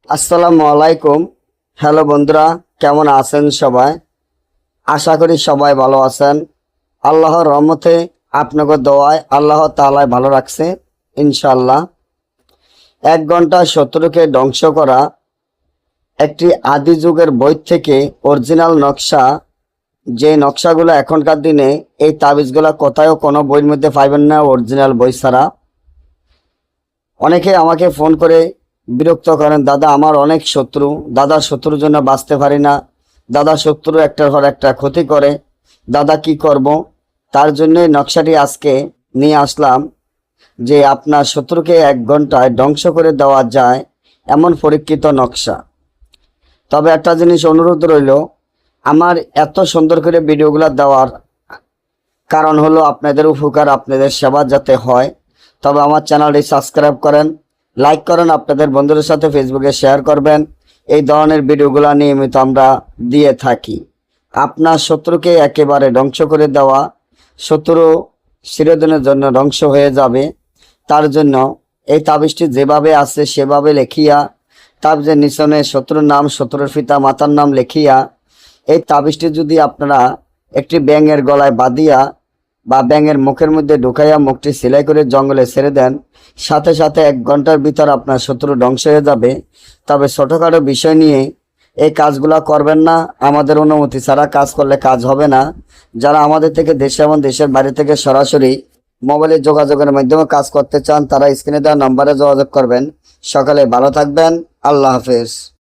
আসসালামু আলাইকুম। হ্যালো বন্ধুরা, কেমন আছেন সবাই? আশা করি সবাই ভালো আছেন। আল্লাহর রহমতে আপনাকে দোয়ায় আল্লাহ তাআলা ভালো রাখছে ইনশাআল্লাহ। 1 ঘন্টা শত্রুকে ধ্বংস করা একটি আদি যুগের বই থেকে অরিজিনাল নকশা। যে নকশাগুলো এখনকার দিনে এই তাবিজগুলো কোথাও কোনো বইয়ের মধ্যে পাইবেন না অরিজিনাল বই ছাড়া। অনেকে আমাকে ফোন করে বিরক্ত করেন, দাদা আমার অনেক শত্রু, দাদা শত্রুর জন্য বাঁচতে পারি না, দাদা শত্রু একটার পর একটা ক্ষতি করে, দাদা কি করব? তার জন্যই নকশাটি আজকে নিয়ে আসলাম যে আপনার শত্রুকে 1 ঘন্টায় ধ্বংস করে দেওয়া যায় এমন পরীক্ষিত নকশা। তবে একটা জিনিস অনুরোধ রইল, আমার এত সুন্দর করে ভিডিওগুলো দেওয়ার কারণ হলো আপনাদের উপকার, আপনাদের সেবা যাতে হয়। তবে আমার চ্যানেলটি সাবস্ক্রাইব করেন, লাইক করেন, আপনাদের বন্ধুদের সাথে ফেসবুকে শেয়ার করবেন। এই ধরনের ভিডিওগুলো নিয়মিত আমরা দিয়ে থাকি। আপনার শত্রুকে একেবারে ধ্বংস করে দেওয়া, শত্রু চিরদিনের জন্য ধ্বংস হয়ে যাবে, তার জন্য এই তাবিজটি যেভাবে আছে সেভাবে লেখিয়া, তাবিজের নিচনে শত্রুর নাম, শত্রুর পিতা মাতার নাম লেখিয়া এই তাবিজটি যদি আপনারা একটি ব্যাঙের গলায় বাঁধিয়া বা ব্যাঙের মুখের মধ্যে ঢুকাইয়া মুখটি সেলাই করে জঙ্গলে ছেড়ে দেন, সাথে সাথে 1 ঘন্টার ভিতর আপনার শত্রু ধ্বংস হয়ে যাবে। তবে ছোটোখাটো বিষয় নিয়ে এই কাজগুলা করবেন না, আমাদের অনুমতি ছাড়া কাজ করলে কাজ হবে না। যারা আমাদের থেকে দেশে এবং দেশের বাইরে থেকে সরাসরি মোবাইলে যোগাযোগের মাধ্যমে কাজ করতে চান, তারা স্ক্রিনে দেওয়া নম্বরে যোগাযোগ করবেন। সকালে ভালো থাকবেন। আল্লাহ হাফেজ।